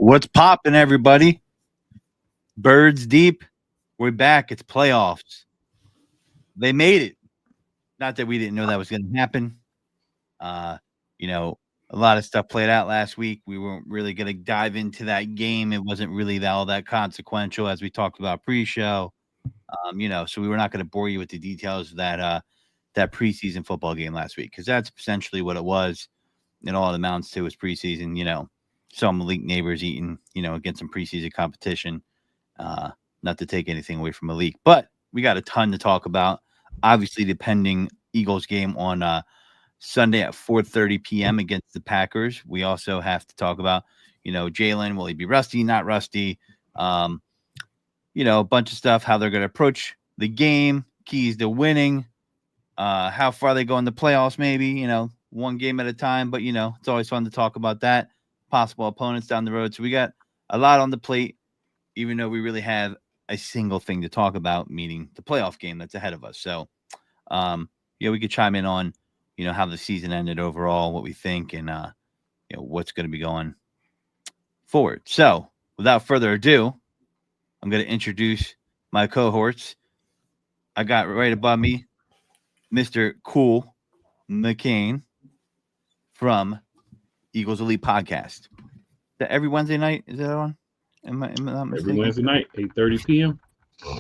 What's poppin', everybody? Birds deep. We're back. It's playoffs. They made it. Not that we didn't know that was going to happen. Uh, you know, a lot of stuff played out last week. We weren't really going to dive into that game. It wasn't really all that consequential, as we talked about pre-show. So we were not going to bore you with the details of that preseason football game last week, because that's essentially what it was. And all it amounts to is preseason. Some elite neighbors eating, against some preseason competition. Not to take anything away from Malik, but we got a ton to talk about. Obviously, the pending Eagles game on Sunday at 4:30 p.m. against the Packers. We also have to talk about, Jalen. Will he be rusty? Not rusty? A bunch of stuff. How they're going to approach the game. Keys to winning. How far they go in the playoffs? Maybe one game at a time. But it's always fun to talk about that. Possible opponents down the road. So we got a lot on the plate, even though we really have a single thing to talk about, meaning the playoff game that's ahead of us. So, we could chime in on, how the season ended overall, what we think, and, what's going to be going forward. So, without further ado, I'm going to introduce my cohorts. I got right above me Mr. Cool McCain from Eagles Elite Podcast. Is that every Wednesday night? Is that on? Am I not mistaken? Every Wednesday night, 8:30 p.m.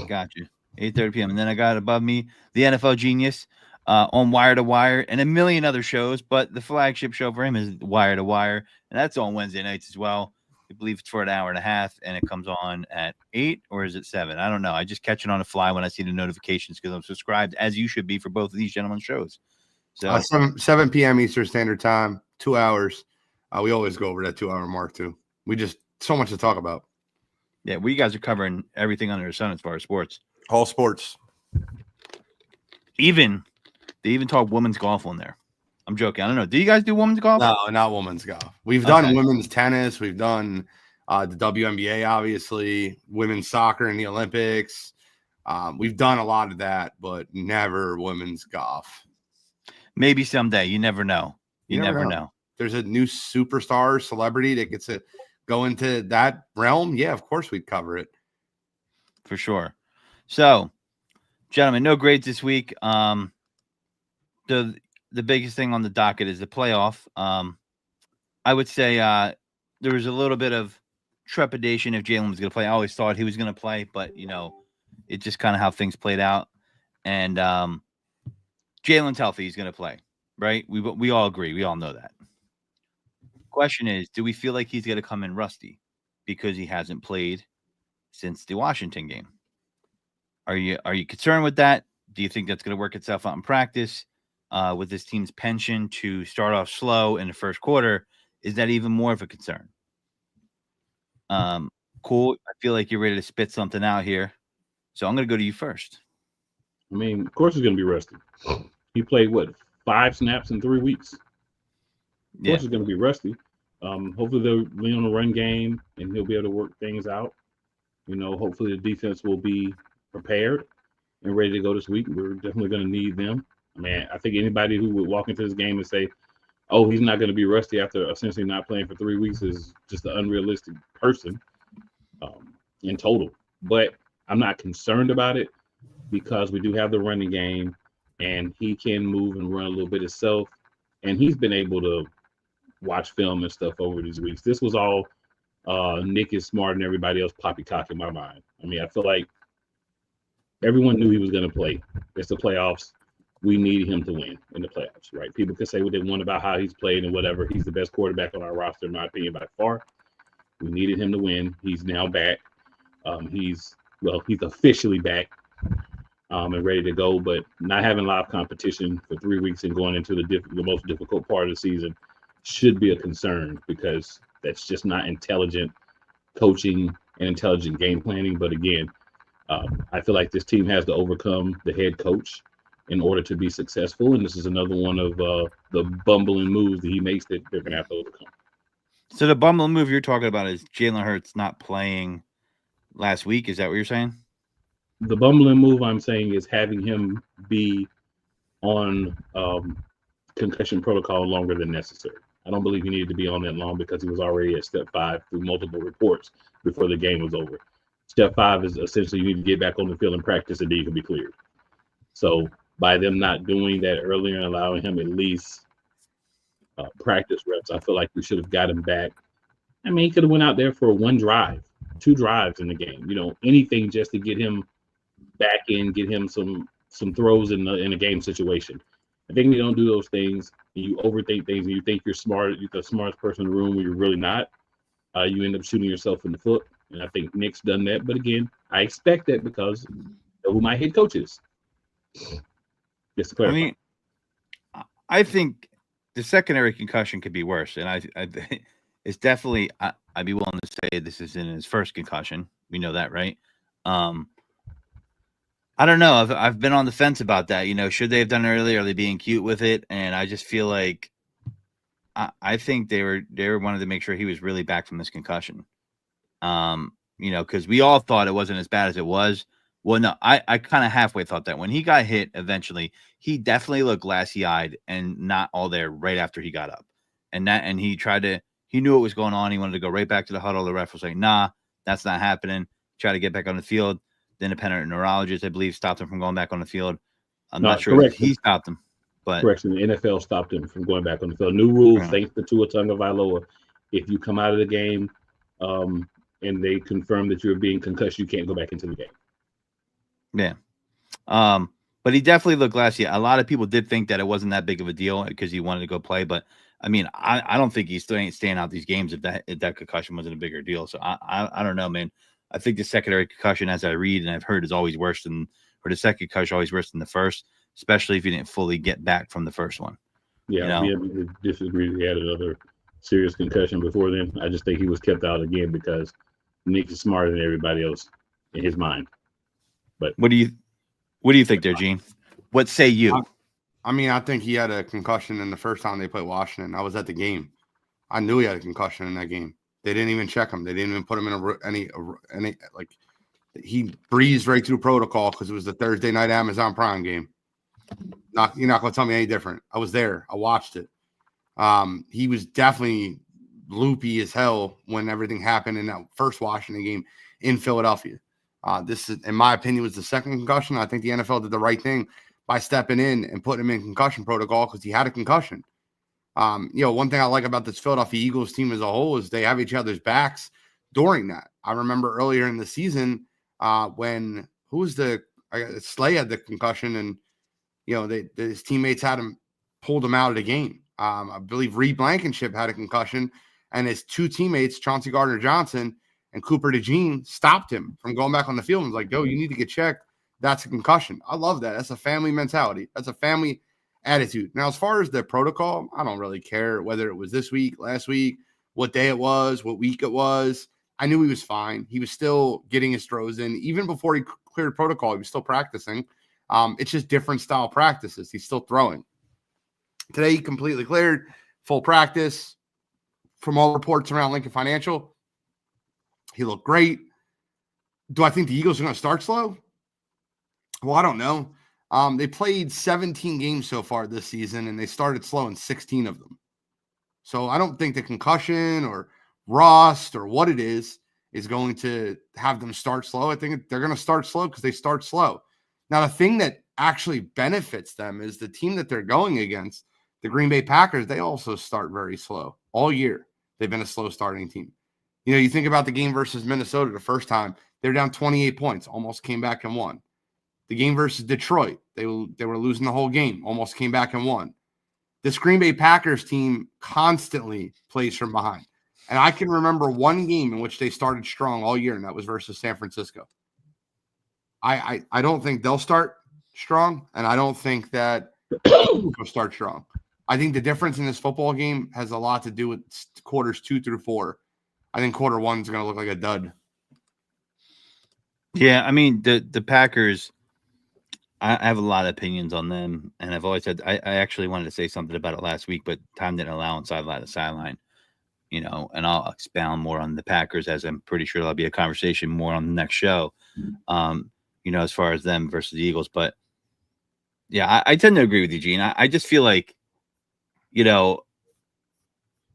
Gotcha. 8:30 p.m. And then I got above me the NFL Genius on Wire to Wire and a million other shows, but the flagship show for him is Wire to Wire, and that's on Wednesday nights as well. I believe it's for an hour and a half, and it comes on at 8 or is it 7? I don't know. I just catch it on the fly when I see the notifications because I'm subscribed, as you should be, for both of these gentlemen's shows. So 7 p.m. Eastern Standard Time, 2 hours. We always go over that 2-hour mark too. We just so much to talk about. Yeah, we guys are covering everything under the sun as far as sports. All sports. They even talk women's golf on there. I'm joking. I don't know. Do you guys do women's golf? No, not women's golf. We've done women's tennis. We've done the WNBA, obviously, women's soccer in the Olympics. We've done a lot of that, but never women's golf. Maybe someday. You never know. You never know. There's a new superstar celebrity that gets to go into that realm. Yeah, of course we'd cover it. For sure. So, gentlemen, no grades this week. The biggest thing on the docket is the playoff. I would say there was a little bit of trepidation if Jalen was going to play. I always thought he was going to play, but it's just kind of how things played out. And Jalen's healthy; he's going to play, right? We all agree. We all know that. Question is, do we feel like he's going to come in rusty because he hasn't played since the Washington game? Are you concerned with that? Do you think that's going to work itself out in practice? With this team's penchant to start off slow in the first quarter, is that even more of a concern? Cool. I feel like you're ready to spit something out here. So I'm going to go to you first. I mean, of course he's going to be rusty. He played, 5 snaps in 3 weeks? Of course he's going to be rusty. Hopefully they'll lean on the run game, and he'll be able to work things out. Hopefully the defense will be prepared and ready to go this week. We're definitely going to need them. I mean, I think anybody who would walk into this game and say, oh, he's not going to be rusty after essentially not playing for 3 weeks is just an unrealistic person in total. But I'm not concerned about it because we do have the running game, and he can move and run a little bit himself. And he's been able to watch film and stuff over these weeks. This was all Nick is smart and everybody else poppycock in my mind. I mean, I feel like everyone knew he was going to play. It's the playoffs. We needed him to win in the playoffs, right? People can say what they want about how he's played and whatever. He's the best quarterback on our roster, in my opinion, by far. We needed him to win. He's now back. He's officially back and ready to go, but not having live competition for 3 weeks and going into the most difficult part of the season should be a concern because that's just not intelligent coaching and intelligent game planning. But again, I feel like this team has to overcome the head coach in order to be successful. And this is another one of the bumbling moves that he makes that they're going to have to overcome. So the bumbling move you're talking about is Jalen Hurts not playing last week. Is that what you're saying? The bumbling move I'm saying is having him be on concussion protocol longer than necessary. I don't believe he needed to be on that long because he was already at step 5 through multiple reports before the game was over. Step 5 is essentially you need to get back on the field and practice, and then you can be cleared. So by them not doing that earlier and allowing him at least practice reps, I feel like we should have got him back. I mean, he could have went out there for 1 drive, 2 drives in the game. Anything just to get him back in, get him some throws in a game situation. I think we don't do those things. You overthink things, and you think you're smart. You're the smartest person in the room when you're really not. You end up shooting yourself in the foot, and I think Nick's done that. But again, I expect that because of who my head coach is. Just to clarify. I mean, I think the secondary concussion could be worse, and I it's definitely. I'd be willing to say this is in his first concussion. We know that, right? I don't know. I've been on the fence about that. Should they have done it early? Are they being cute with it? And I just feel like I think they wanted to make sure he was really back from this concussion. Because we all thought it wasn't as bad as it was. Well, no, I kind of halfway thought that when he got hit eventually, he definitely looked glassy-eyed and not all there right after he got up. And he knew what was going on. He wanted to go right back to the huddle. The ref was like, nah, that's not happening. Try to get back on the field. The independent neurologist, I believe, stopped him from going back on the field. I'm not sure if he stopped him. But correction, the NFL stopped him from going back on the field. New rules, thanks to Tua Tagovailoa. If you come out of the game and they confirm that you're being concussed, you can't go back into the game. Yeah. But he definitely looked glassy. A lot of people did think that it wasn't that big of a deal because he wanted to go play. But I mean, I don't think he's staying out these games if that concussion wasn't a bigger deal. So I don't know, man. I think the secondary concussion, as I read and I've heard, is always worse than, or the second concussion always worse than the first, especially if you didn't fully get back from the first one. Yeah, we disagreed. He had another serious concussion before then. I just think he was kept out again because Nick is smarter than everybody else in his mind. But what do you think there, Gene? What say you? I think he had a concussion in the first time they played Washington. I was at the game. I knew he had a concussion in that game. They didn't even check him. They didn't even put him in any he breezed right through protocol because it was the Thursday night Amazon Prime game. You're not going to tell me any different. I was there. I watched it. He was definitely loopy as hell when everything happened in that first Washington game in Philadelphia. This, in my opinion, was the second concussion. I think the NFL did the right thing by stepping in and putting him in concussion protocol because he had a concussion. One thing I like about this Philadelphia Eagles team as a whole is they have each other's backs during that. I remember earlier in the season when Slay had the concussion and, his teammates had him, pulled him out of the game. I believe Reed Blankenship had a concussion and his 2 teammates, Chauncey Gardner-Johnson and Cooper DeJean, stopped him from going back on the field and was like, yo, you need to get checked. That's a concussion. I love that. That's a family mentality. That's a family attitude. Now, as far as the protocol, I don't really care whether it was this week, last week, what day it was, what week it was. I knew he was fine. He was still getting his throws in. Even before he cleared protocol, he was still practicing. It's just different style practices. He's still throwing. Today, he completely cleared, full practice. From all reports around Lincoln Financial, he looked great. Do I think the Eagles are going to start slow? Well, I don't know. They played 17 games so far this season, and they started slow in 16 of them. So I don't think the concussion or rust or what it is going to have them start slow. I think they're going to start slow because they start slow. Now, the thing that actually benefits them is the team that they're going against, the Green Bay Packers, they also start very slow all year. They've been a slow starting team. You think about the game versus Minnesota the first time, they're down 28 points, almost came back and won. The game versus Detroit, they were losing the whole game, almost came back and won. This Green Bay Packers team constantly plays from behind. And I can remember one game in which they started strong all year, and that was versus San Francisco. I don't think they'll start strong, and I don't think that they'll start strong. I think the difference in this football game has a lot to do with quarters 2 through 4. I think quarter 1 is going to look like a dud. Yeah, I mean, the Packers, I have a lot of opinions on them, and I've always said I actually wanted to say something about it last week, but time didn't allow on sideline to sideline, and I'll expound more on the Packers as I'm pretty sure there'll be a conversation more on the next show, as far as them versus the Eagles. But, yeah, I tend to agree with you, Gene. I just feel like,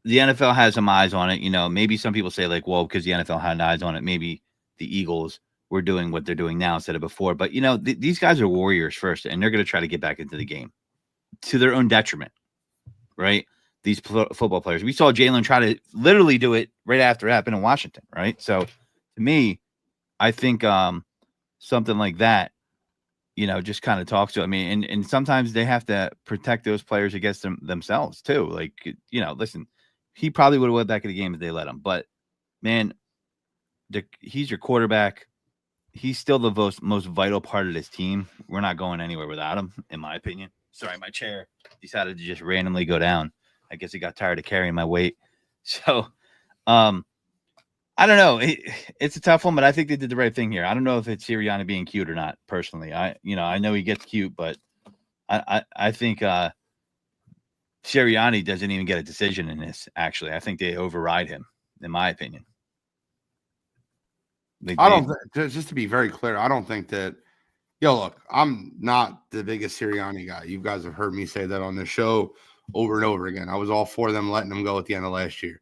the NFL has some eyes on it. Maybe some people say like, well, because the NFL had eyes on it, maybe the Eagles were doing what they're doing now instead of before. But these guys are warriors first, and they're going to try to get back into the game to their own detriment, right? These football players. We saw Jalen try to literally do it right after it happened in Washington, right? So to me, I think something like that, just kind of talks to. I mean, and sometimes they have to protect those players against themselves too. Like, listen, he probably would have went back in the game if they let him. But man, he's your quarterback. He's still the most vital part of this team. We're not going anywhere without him, in my opinion. Sorry, my chair decided to just randomly go down. I guess he got tired of carrying my weight. So, I don't know. It's a tough one, but I think they did the right thing here. I don't know if it's Sirianni being cute or not. Personally, I know he gets cute, but I think Sirianni doesn't even get a decision in this. Actually, I think they override him, in my opinion. Just to be very clear, I don't think that. Look, I'm not the biggest Sirianni guy. You guys have heard me say that on this show over and over again. I was all for them letting him go at the end of last year.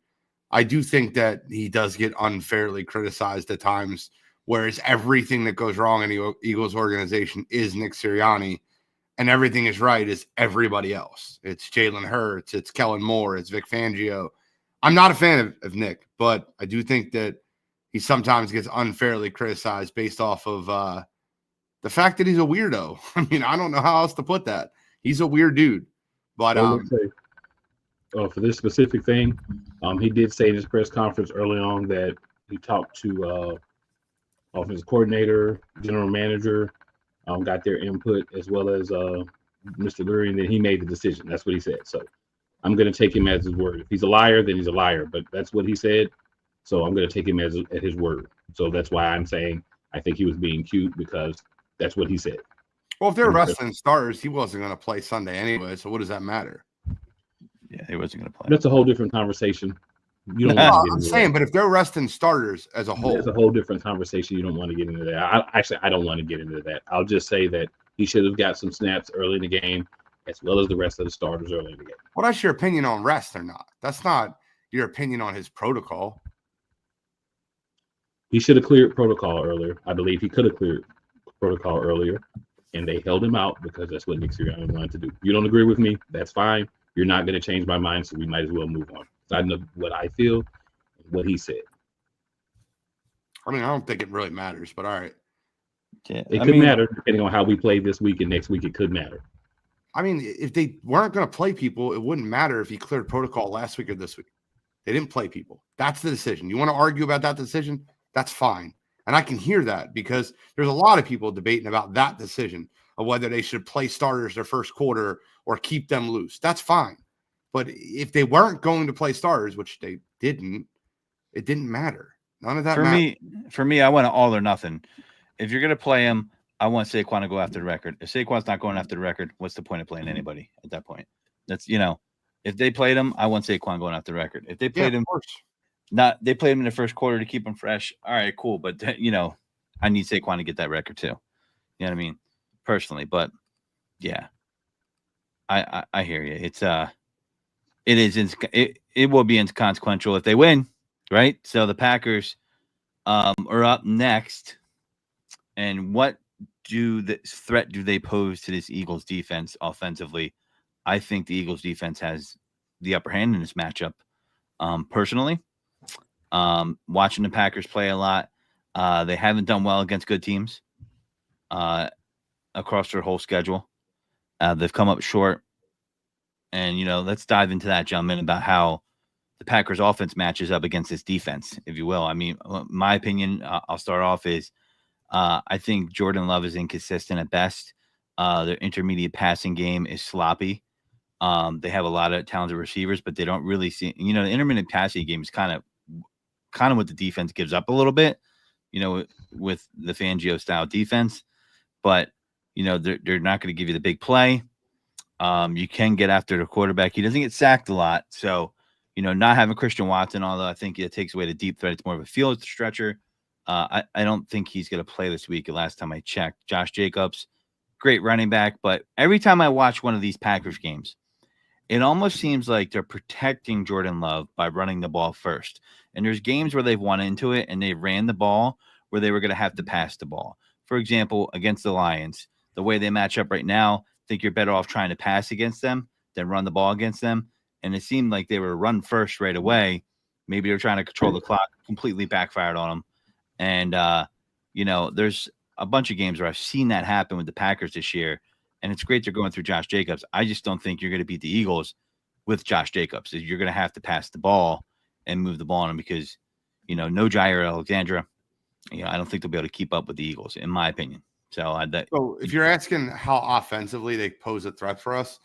I do think that he does get unfairly criticized at times, whereas everything that goes wrong in the Eagles organization is Nick Sirianni, and everything is right is everybody else. It's Jalen Hurts, it's Kellen Moore, it's Vic Fangio. I'm not a fan of Nick, but I do think that he sometimes gets unfairly criticized based off of the fact that he's a weirdo. I mean, I don't know how else to put that. He's a weird dude. But for this specific thing, he did say in his press conference early on that he talked to offensive coordinator, general manager, got their input, as well as Mr. Lurie, and then he made the decision. That's what he said. So I'm going to take him as his word. If he's a liar, then he's a liar. But that's what he said. So I'm going to take him at his word. So that's why I'm saying I think he was being cute, because that's what he said. Well, if they're resting starters, he wasn't going to play Sunday anyway. So what does that matter? Yeah, he wasn't going to play. That's a whole different conversation. You don't. I'm saying, but if they're resting starters as a whole, it's a whole different conversation. You don't want to get into that. I don't want to get into that. I'll just say that he should have got some snaps early in the game, as well as the rest of the starters early in the game. Well, that's your opinion on rest or not. That's not your opinion on his protocol. He should have cleared protocol earlier. I believe he could have cleared protocol earlier, and they held him out because that's what Nick Sirianni wanted to do. You don't agree with me? That's fine. You're not going to change my mind, so we might as well move on. I know what I feel, what he said. I mean, I don't think it really matters, but all right. Yeah, it could matter depending on how we play this week and next week. It could matter. I mean, if they weren't going to play people, it wouldn't matter if he cleared protocol last week or this week. They didn't play people. That's the decision. You want to argue about that decision? That's fine. And I can hear that because there's a lot of people debating about that decision of whether they should play starters their first quarter or keep them loose. That's fine. But if they weren't going to play starters, which they didn't, it didn't matter. None of that mattered. For me, I want an all or nothing. If you're going to play him, I want Saquon to go after the record. If Saquon's not going after the record, what's the point of playing anybody at that point? That's, if they played him, I want Saquon going after the record. If they played him, they played him in the first quarter to keep him fresh. All right, cool. But, I need Saquon to get that record too. You know what I mean? Personally. But, yeah, I hear you. It will be inconsequential if they win, right? So the Packers are up next. And what threat do they pose to this Eagles defense offensively? I think the Eagles defense has the upper hand in this matchup. Personally, watching the Packers play a lot, they haven't done well against good teams across their whole schedule. They've come up short. And, let's dive into that, gentlemen, about how the Packers offense matches up against this defense, if you will. I mean, my opinion, I'll start off is I think Jordan Love is inconsistent at best. Their intermediate passing game is sloppy. They have a lot of talented receivers, but they don't really see, the intermittent passing game is kind of what the defense gives up a little bit, with the Fangio style defense. But, they're not going to give you the big play. You can get after the quarterback. He doesn't get sacked a lot. So, not having Christian Watson, although I think it takes away the deep threat, it's more of a field stretcher. I don't think he's going to play this week. Last time I checked, Josh Jacobs, great running back. But every time I watch one of these Packers games, it almost seems like they're protecting Jordan Love by running the ball first. And there's games where they've won into it and they ran the ball where they were going to have to pass the ball. For example, against the Lions, the way they match up right now, I think you're better off trying to pass against them than run the ball against them. And it seemed like they were run first right away. Maybe they're trying to control the clock, completely backfired on them. And, there's a bunch of games where I've seen that happen with the Packers this year. And it's great they're going through Josh Jacobs. I just don't think you're going to beat the Eagles with Josh Jacobs. You're going to have to pass the ball and move the ball on him because, no Jair Alexandra. I don't think they'll be able to keep up with the Eagles, in my opinion. So if you're asking how offensively they pose a threat for us,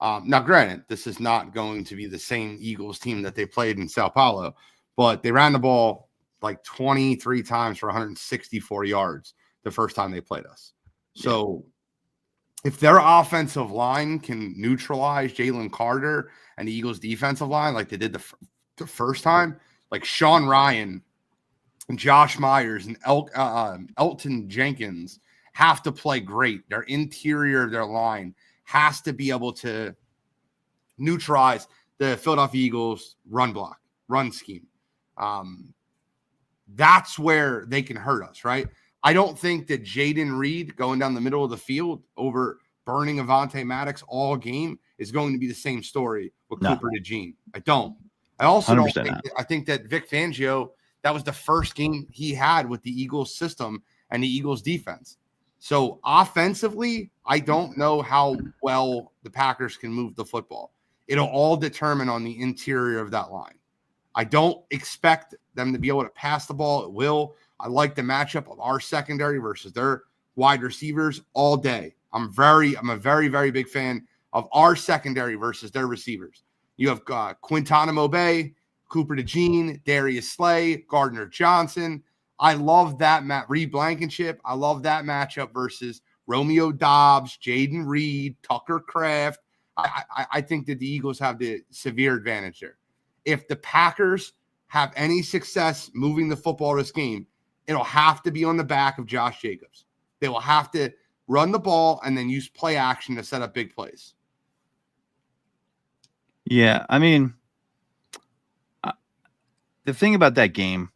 now granted, this is not going to be the same Eagles team that they played in Sao Paulo, but they ran the ball like 23 times for 164 yards the first time they played us. So if their offensive line can neutralize Jalen Carter and the Eagles defensive line like they did the first time, like Sean Ryan and Josh Myers and Elton Jenkins have to play great. Their interior of their line has to be able to neutralize the Philadelphia Eagles run scheme. That's where they can hurt us, right? I don't think that Jaden Reed going down the middle of the field over burning Avonte Maddox all game is going to be the same story with Cooper DeJean. I don't. I also don't think I think that Vic Fangio, that was the first game he had with the Eagles system and the Eagles defense. So offensively, I don't know how well the Packers can move the football. It'll all determine on the interior of that line. I don't expect them to be able to pass the ball. It will. I like the matchup of our secondary versus their wide receivers all day. I'm a very, very big fan of our secondary versus their receivers. You have Quintana Mobe, Cooper DeJean, Darius Slay, Gardner Johnson. I love that Reed Blankenship. I love that matchup versus Romeo Doubs, Jaden Reed, Tucker Kraft. I think that the Eagles have the severe advantage there. If the Packers have any success moving the football this game, it'll have to be on the back of Josh Jacobs. They will have to run the ball and then use play action to set up big plays. Yeah, I mean, the thing about that game,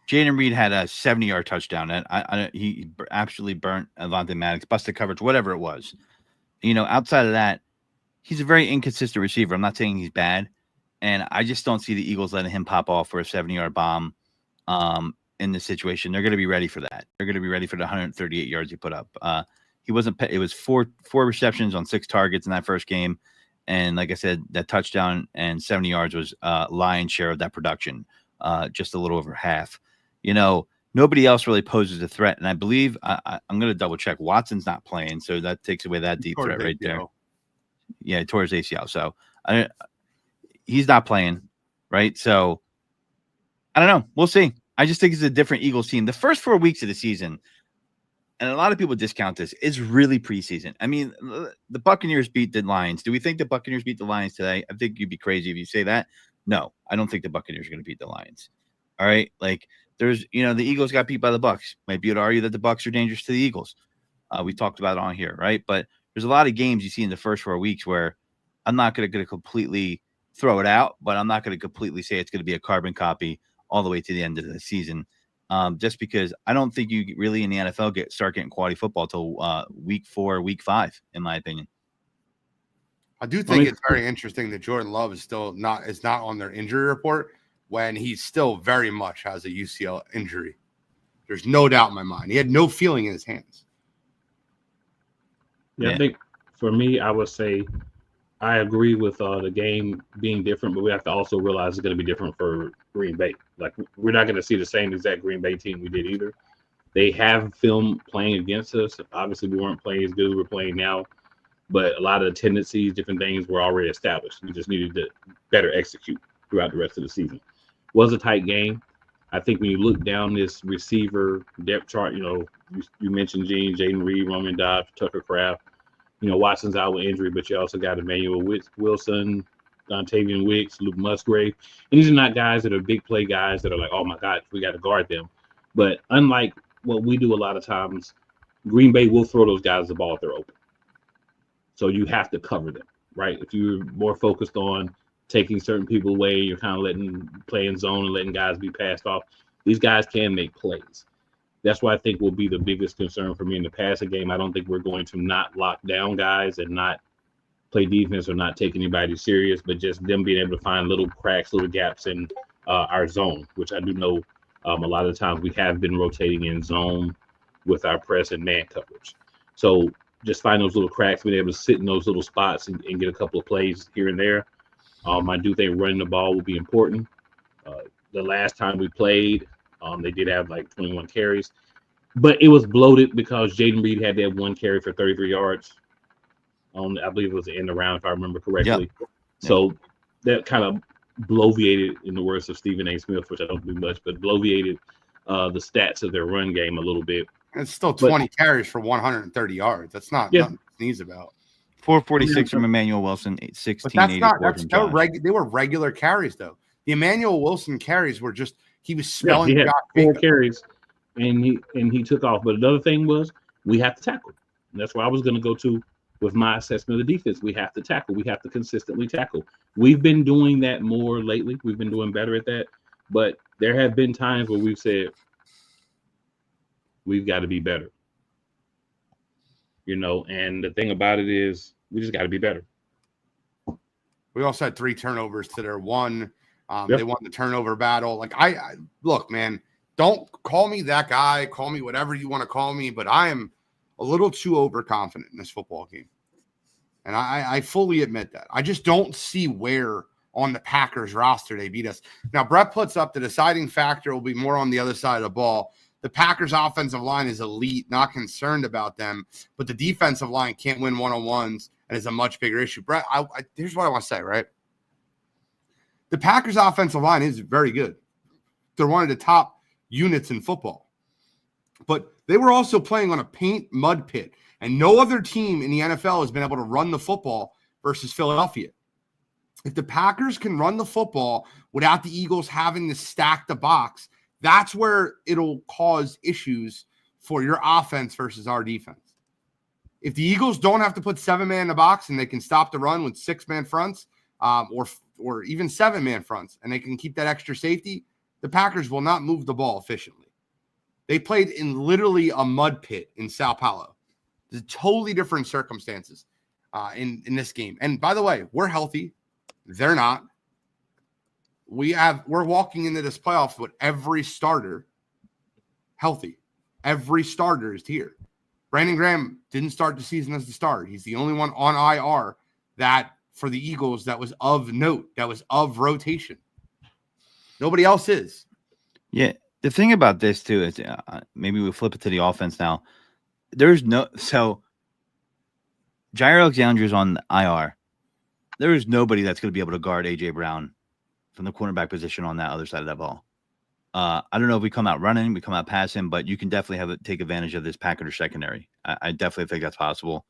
Jaden Reed had a 70-yard touchdown. And he absolutely burnt Avonte Maddox, busted coverage, whatever it was. Outside of that, he's a very inconsistent receiver. I'm not saying he's bad. And I just don't see the Eagles letting him pop off for a 70-yard bomb in this situation. They're going to be ready for that. They're going to be ready for the 138 yards he put up. It was four receptions on 6 targets in that first game. And like I said, that touchdown and 70 yards was lion's share of that production, just a little over half. Nobody else really poses a threat. And I believe I'm going to double check. Watson's not playing, so that takes away that deep threat right there. Yeah, tore his ACL. So he's not playing, right? So I don't know. We'll see. I just think it's a different Eagles team. The first 4 weeks of the season, and a lot of people discount this, is really preseason. I mean, the Buccaneers beat the Lions. Do we think the Buccaneers beat the Lions today? I think you'd be crazy if you say that. No, I don't think the Buccaneers are going to beat the Lions. All right? Like, there's, the Eagles got beat by the Bucs. Might be able to argue that the Bucs are dangerous to the Eagles. We talked about it on here, right? But there's a lot of games you see in the first 4 weeks where I'm not going to completely throw it out, but I'm not going to completely say it's going to be a carbon copy all the way to the end of the season. Just because I don't think you really in the NFL start getting quality football till week 4, week 5, in my opinion. I do think it's very interesting that Jordan Love is not on their injury report when he still very much has a UCL injury. There's no doubt in my mind. He had no feeling in his hands. Yeah, I think for me, I would say I agree with the game being different, but we have to also realize it's going to be different for Green Bay. Like, we're not going to see the same exact Green Bay team we did either. They have film playing against us. Obviously, we weren't playing as good as we're playing now, but a lot of the tendencies, different things were already established. We just needed to better execute throughout the rest of the season. Was a tight game. I think when you look down this receiver depth chart, you mentioned Jaden Reed, Roman Dobbs, Tucker Kraft. Watson's out with injury, but you also got Emmanuel Wilson, Dontavian Wicks, Luke Musgrave. And these are not guys that are big play guys that are like, oh my God, we got to guard them. But unlike what we do a lot of times, Green Bay will throw those guys the ball if they're open. So you have to cover them. right? If you're more focused on taking certain people away, you're kind of letting play in zone and letting guys be passed off. These guys can make plays. That's why I think will be the biggest concern for me in the passing game. I don't think we're going to not lock down guys and not play defense or not take anybody serious, but just them being able to find little cracks, little gaps in our zone, which I do know a lot of the times we have been rotating in zone with our press and man coverage. So just find those little cracks, being able to sit in those little spots and get a couple of plays here and there. I do think running the ball will be important. The last time we played, they did have like 21 carries, but it was bloated because Jaden Reed had that one carry for 33 yards. I believe it was the end of the round, if I remember correctly. Yep. So that kind of bloviated, in the words of Stephen A. Smith, which I don't do much, but bloviated the stats of their run game a little bit. It's still 20 carries for 130 yards. That's not nothing to sneeze about. 446 from Emmanuel Wilson, 1684 from Josh. They were regular carries, though. The Emmanuel Wilson carries were just he was spelling. He had 4 carries, and he took off. But another thing was we have to tackle. And that's where I was going to go to with my assessment of the defense. We have to tackle. We have to consistently tackle. We've been doing that more lately. We've been doing better at that. But there have been times where we've said we've got to be better. And the thing about it is we just got to be better. We also had 3 turnovers to their 1. They won the turnover battle. Like I look, man, don't call me that guy. Call me whatever you want to call me, but I am a little too overconfident in this football game. And I fully admit that. I just don't see where on the Packers roster they beat us. Now, Brett puts up the deciding factor will be more on the other side of the ball. The Packers offensive line is elite, not concerned about them, but the defensive line can't win one-on-ones and is a much bigger issue. Brett, here's what I want to say, right? The Packers offensive line is very good. They're one of the top units in football. But they were also playing on a paint mud pit, and no other team in the NFL has been able to run the football versus Philadelphia. If the Packers can run the football without the Eagles having to stack the box, that's where it'll cause issues for your offense versus our defense. If the Eagles don't have to put 7-man in the box and they can stop the run with 6-man fronts or even 7-man fronts, and they can keep that extra safety, the Packers will not move the ball efficiently. They played in literally a mud pit in Sao Paulo. There's totally different circumstances in this game. And by the way, we're healthy. They're not. We're walking into this playoffs with every starter healthy. Every starter is here. Brandon Graham didn't start the season as the starter. He's the only one on IR that for the Eagles that was of note, that was of rotation. Nobody else is. Yeah. The thing about this too is maybe we flip it to the offense now. So Jair Alexander's on the IR. There is nobody that's going to be able to guard A.J. Brown from the cornerback position on that other side of that ball. I don't know if we come out running, we come out passing, but you can definitely take advantage of this Packers secondary. I definitely think that's possible.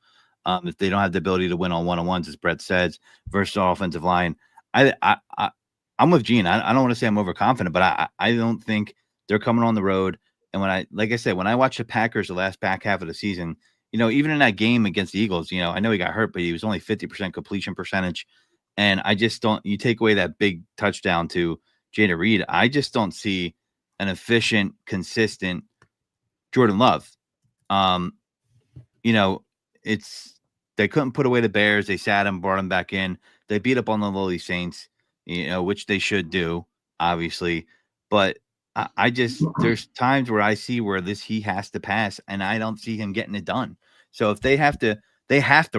If they don't have the ability to win on one-on-ones, as Brett says, versus our offensive line, I'm with Gene. I don't want to say I'm overconfident, but I don't think they're coming on the road. And like I said, when I watch the Packers the last back half of the season, even in that game against the Eagles, I know he got hurt, but he was only 50% completion percentage. And I just don't, you take away that big touchdown to Jaden Reed, I just don't see an efficient, consistent Jordan Love. They couldn't put away the Bears. They sat him, brought him back in. They beat up on the lowly Saints, which they should do, obviously. But I just, there's times where I see where he has to pass, and I don't see him getting it done. So if they have to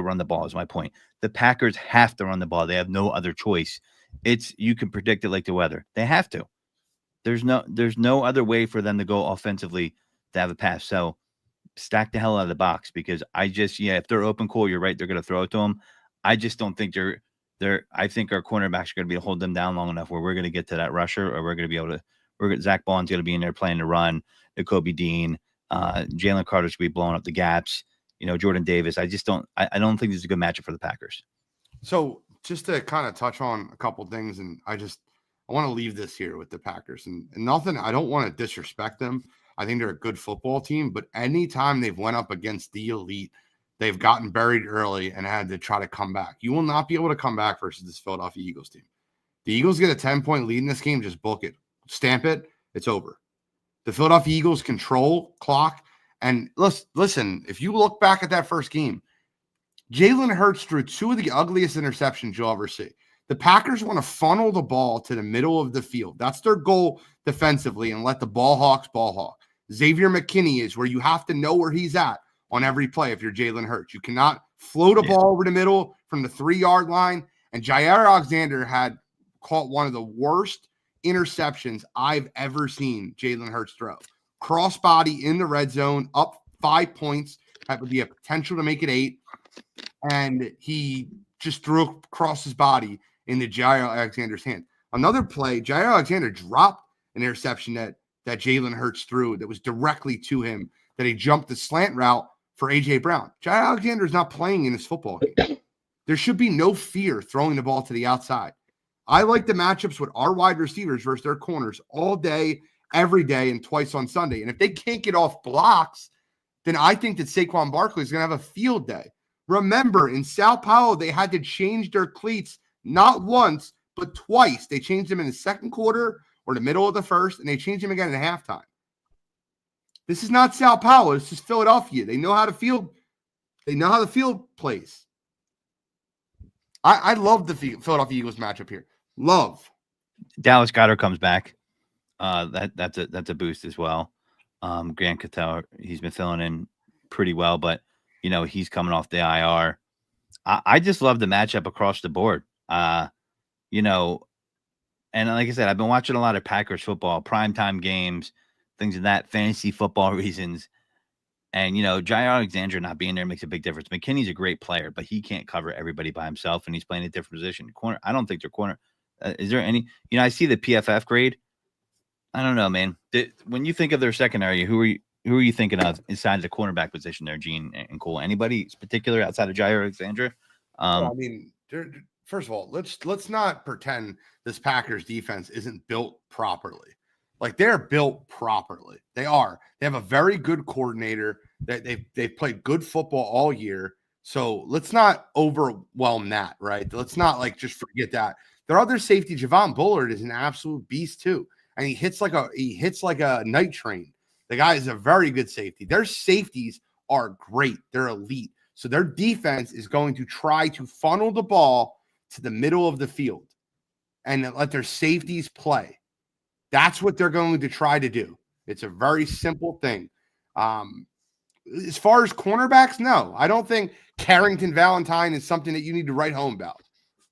run the ball is my point. The Packers have to run the ball. They have no other choice. You can predict it like the weather. They have to. There's no other way for them to go offensively to have a pass. So stack the hell out of the box, because if they're open, cool, you're right, they're going to throw it to them. I just don't think I think our cornerbacks are going to be able to hold them down long enough where we're going to get to that rusher, or we're going to be able to. Zach Bond's going to be in there playing the run. Nakobe Dean, Jalen Carter's going to be blowing up the gaps. Jordan Davis. I don't think this is a good matchup for the Packers. So just to kind of touch on a couple things, and I want to leave this here with the Packers, and nothing. I don't want to disrespect them. I think they're a good football team, but anytime they've went up against the elite, they've gotten buried early and had to try to come back. You will not be able to come back versus this Philadelphia Eagles team. The Eagles get a 10-point lead in this game, just book it. Stamp it, it's over. The Philadelphia Eagles control clock. And listen, if you look back at that first game, Jalen Hurts threw 2 of the ugliest interceptions you'll ever see. The Packers want to funnel the ball to the middle of the field. That's their goal defensively, and let the ball hawks ball hawk. Xavier McKinney is where you have to know where he's at on every play if you're Jalen Hurts. You cannot float a ball over the middle from the 3-yard line. And Jair Alexander had caught one of the worst interceptions I've ever seen Jalen Hurts throw. Crossbody in the red zone, up 5 points. That would be a potential to make it 8. And he just threw across his body into Jair Alexander's hand. Another play, Jair Alexander dropped an interception that Jalen Hurts threw that was directly to him, that he jumped the slant route for A.J. Brown. Jair Alexander is not playing in his football game. There should be no fear throwing the ball to the outside. I like the matchups with our wide receivers versus their corners all day, every day, and twice on Sunday. And if they can't get off blocks, then I think that Saquon Barkley is going to have a field day. Remember, in Sao Paulo, they had to change their cleats not once, but twice. They changed them in the second quarter or the middle of the first, and they changed them again at halftime. This is not Sao Paulo. This is Philadelphia. They know how to field. They know how the field plays. I love the Philadelphia Eagles matchup here. Love. Dallas Goedert comes back. That's a boost as well. Grant Cattell, he's been filling in pretty well, but he's coming off the IR. I just love the matchup across the board. And like I said, I've been watching a lot of Packers football, primetime games, things of that, fantasy football reasons. And, Jair Alexander not being there makes a big difference. McKinney's a great player, but he can't cover everybody by himself, and he's playing a different position. Corner, I don't think they're corner. Is there any, I see the PFF grade. I don't know, man. When you think of their secondary, who are you thinking of inside the cornerback position there, Gene and Cole? Anybody particular outside of Jair Alexander? I mean, first of all, let's not pretend this Packers defense isn't built properly. Like, they're built properly. They are. They have a very good coordinator. They've played good football all year. So let's not overwhelm that, right? Let's not just forget that. Their other safety, Javon Bullard, is an absolute beast too. And he hits like a night train. The guy is a very good safety. Their safeties are great. They're elite. So their defense is going to try to funnel the ball to the middle of the field and let their safeties play. That's what they're going to try to do. It's a very simple thing. As far as cornerbacks, no. I don't think Carrington Valentine is something that you need to write home about,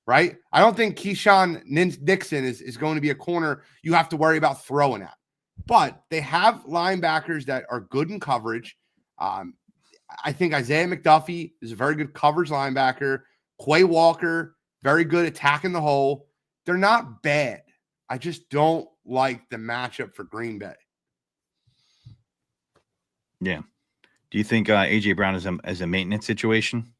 right? I don't think Keyshawn Nixon is going to be a corner you have to worry about throwing at. But they have linebackers that are good in coverage. I think Isaiah McDuffie is a very good coverage linebacker. Quay Walker, very good attacking the hole. They're not bad. I just don't like the matchup for Green Bay. Yeah. Do you think A.J. Brown is a maintenance situation?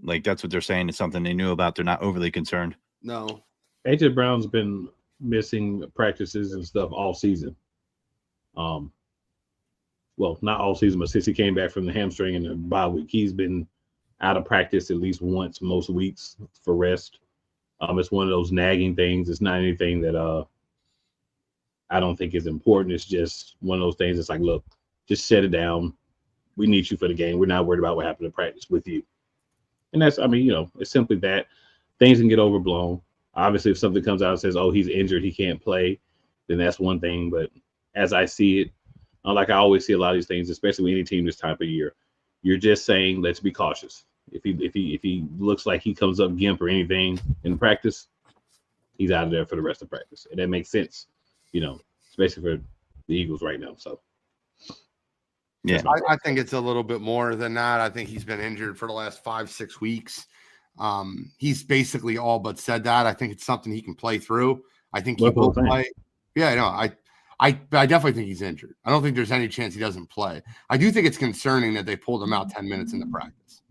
Like, that's what they're saying. It's something they knew about. They're not overly concerned. No. A.J. Brown's been missing practices and stuff all season. Well, not all season, but since he came back from the hamstring and the bye week, he's been out of practice at least once most weeks for rest. It's one of those nagging things. It's not anything that I don't think is important. It's just one of those things. It's like, look, just set it down. We need you for the game. We're not worried about what happened in practice with you. And that's, it's simply that. Things can get overblown. Obviously, if something comes out and says, oh, he's injured, he can't play, then that's one thing. But as I see it, like I always see a lot of these things, especially with any team this time of year, you're just saying, let's be cautious. If he looks like he comes up gimp or anything in practice, he's out of there for the rest of practice. And that makes sense, especially for the Eagles right now. So, yeah, I think it's a little bit more than that. I think he's been injured for the last 5-6 weeks. He's basically all but said that. I think it's something he can play through. I think he will play. Yeah, no, I definitely think he's injured. I don't think there's any chance he doesn't play. I do think it's concerning that they pulled him out 10 minutes into practice.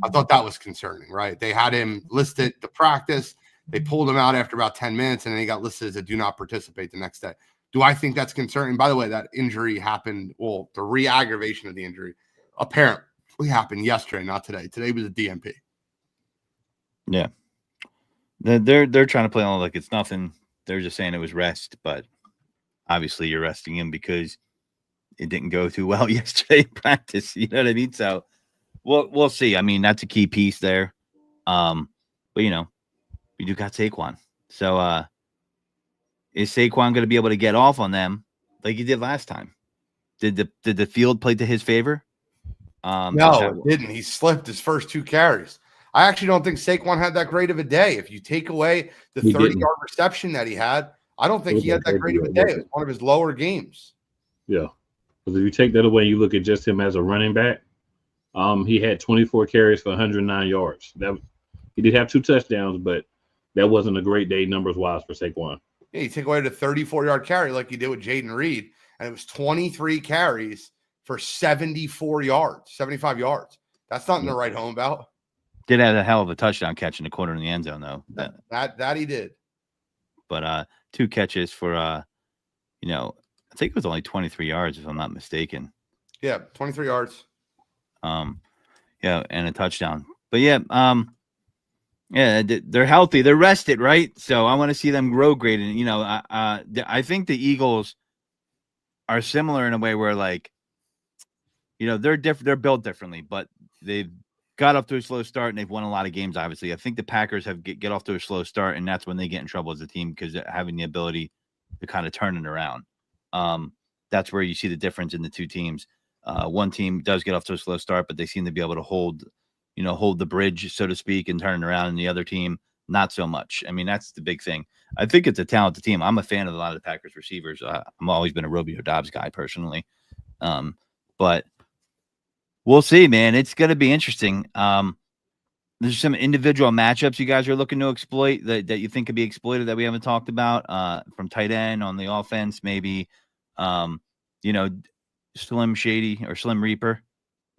I thought that was concerning, right? They had him listed to practice. They pulled him out after about 10 minutes, and then he got listed as a do not participate the next day. Do I think that's concerning? By the way, that injury happened, the re-aggravation of the injury, apparently, happened yesterday, not today. Today was a DNP. Yeah. They're trying to play on like it's nothing. They're just saying it was rest, but obviously you're resting him because it didn't go too well yesterday in practice. You know what I mean? So we'll see. I mean, that's a key piece there. But we do got Saquon. So is Saquon going to be able to get off on them like he did last time? Did the field play to his favor? No, it didn't. He slipped his first 2 carries. I actually don't think Saquon had that great of a day. If you take away the 30-yard reception that he had, I don't think he had that great of a day. It was one of his lower games. Yeah. Because if you take that away, you look at just him as a running back. He had 24 carries for 109 yards. He did have 2 touchdowns, but that wasn't a great day numbers-wise for Saquon. Yeah, you take away the 34-yard carry like you did with Jaden Reed, and it was 23 carries for 74 yards, 75 yards. That's nothing to write home about. Did have a hell of a touchdown catch in the corner in the end zone, though. That he did. But 2 catches for I think it was only 23 yards if I'm not mistaken. Yeah, 23 yards. And a touchdown. But they're healthy. They're rested, right? So I want to see them grow great. And I think the Eagles are similar in a way where they're different. They're built differently, but they've got off to a slow start and they've won a lot of games. Obviously, I think the Packers have get off to a slow start, and that's when they get in trouble as a team because having the ability to kind of turn it around. That's where you see the difference in the 2 teams. One team does get off to a slow start, but they seem to be able to hold the bridge, so to speak, and turn it around. And the other team, not so much. I mean, that's the big thing. I think it's a talented team. I'm a fan of a lot of the Packers receivers. I'm always been a Romeo Doubs guy personally. But we'll see, man. It's going to be interesting. There's some individual matchups you guys are looking to exploit that you think could be exploited that we haven't talked about from tight end on the offense, maybe, Slim Shady or Slim Reaper.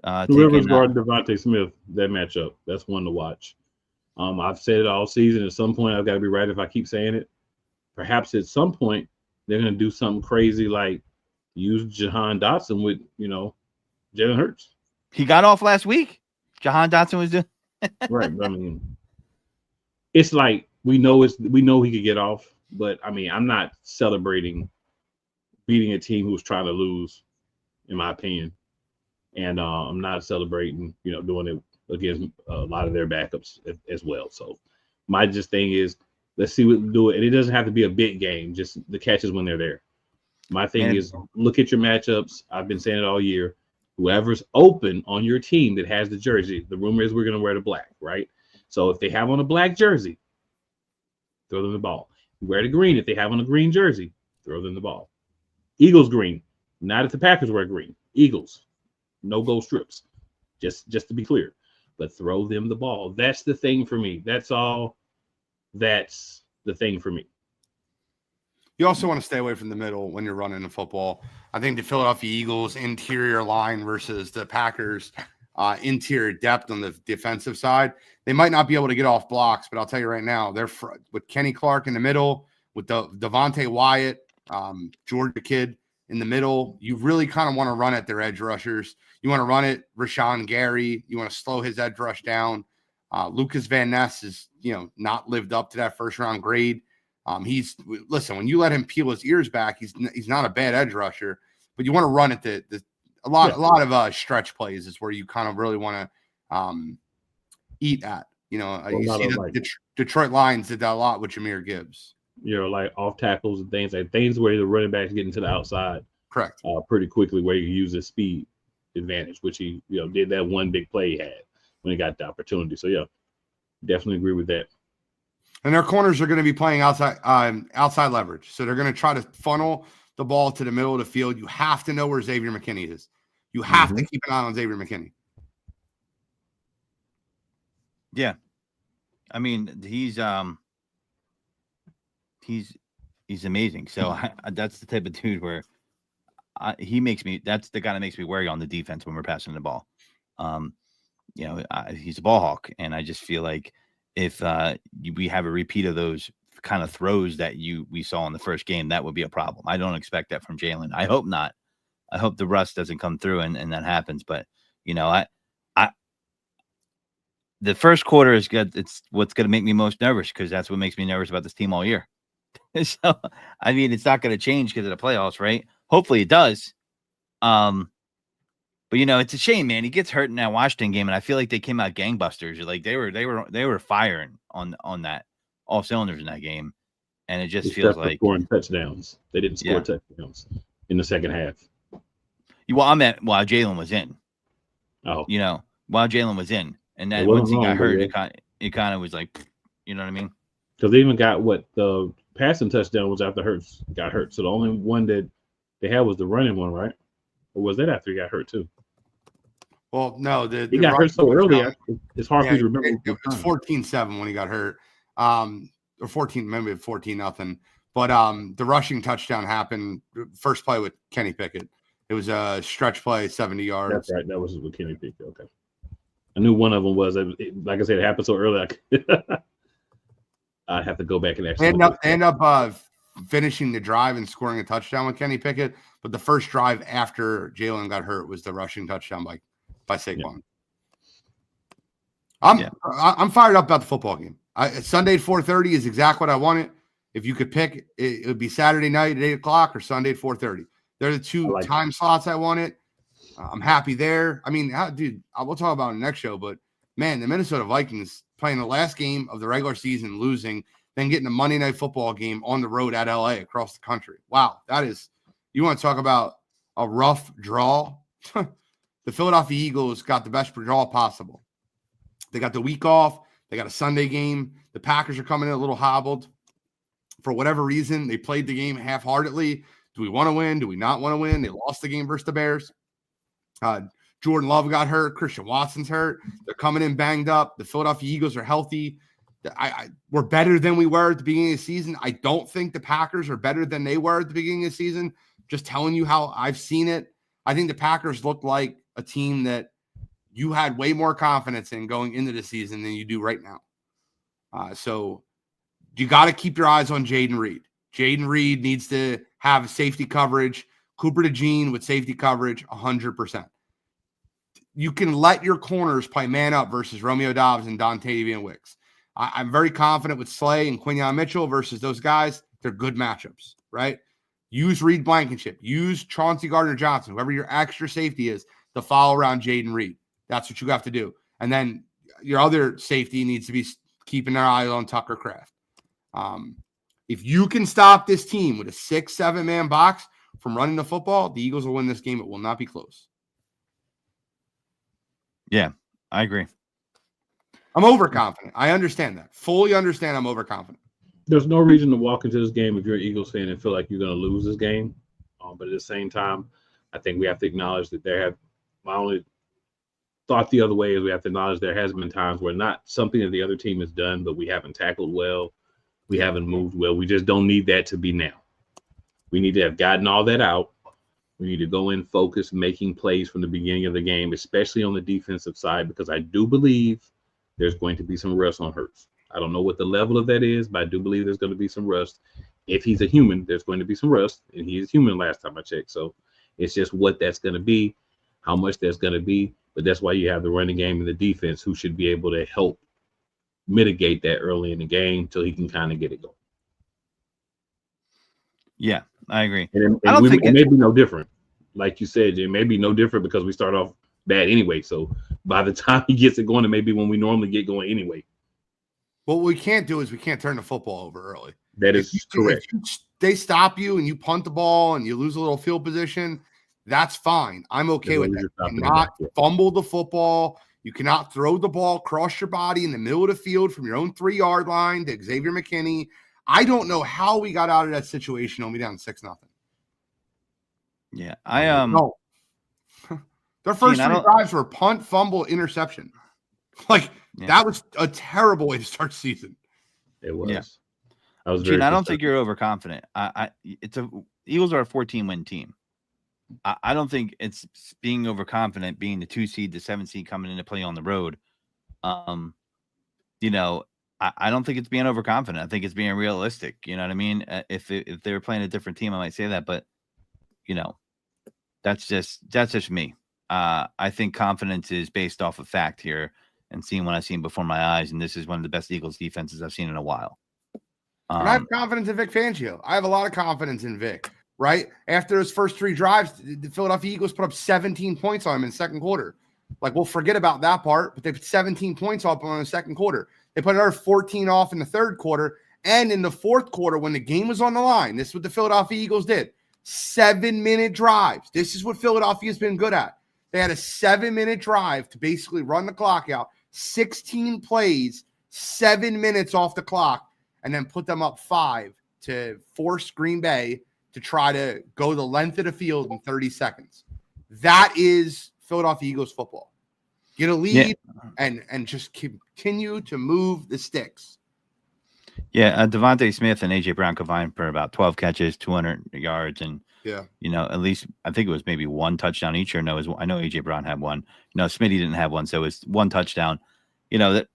Whoever's guarding Devontae Smith, that matchup, that's one to watch. I've said it all season. At some point, I've got to be right if I keep saying it. Perhaps at some point, they're going to do something crazy like use Jahan Dotson with, Jalen Hurts. He got off last week. Jahan Dotson was doing right. I mean, it's like we know he could get off, but I mean, I'm not celebrating beating a team who's trying to lose, in my opinion. And I'm not celebrating, doing it against a lot of their backups as well. So my thing is, let's see what do it. And it doesn't have to be a big game, just the catches when they're there. My thing is, look at your matchups. I've been saying it all year. Whoever's open on your team that has the jersey, the rumor is we're going to wear the black, right? So if they have on a black jersey, throw them the ball. Wear the green if they have on a green jersey, throw them the ball. Eagles green, not if the Packers wear green. Eagles, no goal strips, just to be clear. But throw them the ball. That's the thing for me. That's all. That's the thing for me. You also want to stay away from the middle when you're running the football. I think the Philadelphia Eagles interior line versus the Packers interior depth on the defensive side, they might not be able to get off blocks, but I'll tell you right now, they're with Kenny Clark in the middle, with Devontae Wyatt, Georgia kid in the middle. You really kind of want to run at their edge rushers. You want to run it Rashawn Gary. You want to slow his edge rush down. Lucas Van Ness is, not lived up to that first round grade. Listen, when you let him peel his ears back, he's not a bad edge rusher, but you want to run at a lot of stretch plays is where you kind of really want to eat at. You see the Detroit Lions did that a lot with Jahmyr Gibbs. Like off tackles and things where the running backs getting to the outside, correct, pretty quickly, where you can use his speed advantage, which he did that one big play he had when he got the opportunity. So definitely agree with that. And their corners are going to be playing outside leverage. So they're going to try to funnel the ball to the middle of the field. You have to know where Xavier McKinney is. You have to keep an eye on Xavier McKinney. Yeah. I mean, he's amazing. So that's the type of dude where that's the guy that makes me wary on the defense when we're passing the ball. He's a ball hawk. And I just feel like if we have a repeat of those kind of throws that we saw in the first game, that would be a problem. I don't expect that from Jalen. I hope not. I hope the rust doesn't come through and that happens. But, the first quarter is good. It's what's going to make me most nervous because that's what makes me nervous about this team all year. So, I mean, it's not going to change because of the playoffs, right? Hopefully it does. But it's a shame, man. He gets hurt in that Washington game, and I feel like they came out gangbusters. Like they were firing on that all cylinders in that game, and it just feels like scoring touchdowns. They didn't score touchdowns in the second half. Well, I meant while Jalen was in. Oh, while Jalen was in, and then once he got hurt, it kind of was like, you know what I mean? Because they even got the passing touchdown was after Hurts got hurt. So the only one that they had was the running one, right? Or was that after he got hurt too? Well, no, he got hurt so early. It's hard for me to remember. It was 14-7 when he got hurt, or 14, maybe 14-0. But the rushing touchdown happened first play with Kenny Pickett. It was a stretch play, 70 yards. That's right. That was with Kenny Pickett. Okay, I knew one of them was. Like I said, it happened so early. I'd have to go back and actually end up finishing the drive and scoring a touchdown with Kenny Pickett. But the first drive after Jalen got hurt was the rushing touchdown by Saquon. Yeah. I'm fired up about the football game. Sunday at 4:30 is exactly what I wanted. If you could pick, it would be Saturday night at 8:00 or Sunday at 4:30. They're the two time slots I wanted. I'm happy there. I mean, dude, we'll talk about it in the next show, but man, the Minnesota Vikings playing the last game of the regular season, losing, then getting a Monday Night Football game on the road at LA across the country. Wow, that is, you want to talk about a rough draw? The Philadelphia Eagles got the best draw possible. They got the week off. They got a Sunday game. The Packers are coming in a little hobbled. For whatever reason, they played the game half-heartedly. Do we want to win? Do we not want to win? They lost the game versus the Bears. Jordan Love got hurt. Christian Watson's hurt. They're coming in banged up. The Philadelphia Eagles are healthy. We're better than we were at the beginning of the season. I don't think the Packers are better than they were at the beginning of the season. Just telling you how I've seen it. I think the Packers look like a team that you had way more confidence in going into the season than you do right now. So you got to keep your eyes on Jayden Reed. Jayden Reed needs to have safety coverage. Cooper DeJean with safety coverage, 100%. You can let your corners play man up versus Romeo Doubs and Dontavian Wicks. I'm very confident with Slay and Quinyon Mitchell versus those guys. They're good matchups, right? Use Reed Blankenship. Use Chauncey Gardner-Johnson, whoever your extra safety is, to follow around Jayden Reed. That's what you have to do. And then your other safety needs to be keeping their eye on Tucker Kraft. If you can stop this team with a 6-7 man box from running the football, the Eagles will win this game. It will not be close. Yeah, I agree. I'm overconfident. I understand that. Fully understand I'm overconfident. There's no reason to walk into this game if you're an Eagles fan and feel like you're going to lose this game. But at the same time, I think we have to acknowledge that my only thought the other way is we have to acknowledge there has been times where not something that the other team has done, but we haven't tackled well. We haven't moved well. We just don't need that to be now. We need to have gotten all that out. We need to go in, focus, making plays from the beginning of the game, especially on the defensive side, because I do believe there's going to be some rust on Hurts. I don't know what the level of that is, but I do believe there's going to be some rust. If he's a human, there's going to be some rust, and he is human last time I checked. So it's just what that's going to be, how much that's going to be. But that's why you have the running game and the defense who should be able to help mitigate that early in the game until he can kind of get it going. Yeah, I agree. And it may be no different. Like you said, it may be no different because we start off bad anyway. So by the time he gets it going, it may be when we normally get going anyway. What we can't do is we can't turn the football over early. That is correct. If they stop you and you punt the ball and you lose a little field position, that's fine. I'm okay with that. You cannot fumble the football. You cannot throw the ball across your body in the middle of the field from your own 3-yard line to Xavier McKinney. I don't know how we got out of that situation only down 6-0. Yeah, no. Their first 3 drives were punt, fumble, interception. That was a terrible way to start the season. It was. Yeah. I don't think you're overconfident. Eagles are a 14-win team. I don't think it's being overconfident, being the 2 seed, the 7 seed coming into play on the road. I don't think it's being overconfident. I think it's being realistic. You know what I mean? If they were playing a different team, I might say that, but that's just me. I think confidence is based off of fact here. and seeing what I've seen before my eyes. And this is one of the best Eagles defenses I've seen in a while. And I have confidence in Vic Fangio. I have a lot of confidence in Vic, right? After his first 3 drives, the Philadelphia Eagles put up 17 points on him in the second quarter. Like, we'll forget about that part, but they put 17 points up on the second quarter. They put another 14 off in the third quarter. And in the fourth quarter, when the game was on the line, this is what the Philadelphia Eagles did. 7-minute drives. This is what Philadelphia's been good at. They had a 7-minute drive to basically run the clock out, 16 plays, 7 minutes off the clock, and then put them up 5 to force Green Bay to try to go the length of the field in 30 seconds. That is Philadelphia Eagles football. Get a lead and just continue to move the sticks. Yeah, Devontae Smith and A.J. Brown combined for about 12 catches, 200 yards, and at least I think it was maybe 1 touchdown each. Or no, I know A.J. Brown had 1. No, Smitty didn't have 1, so it was 1 touchdown. That's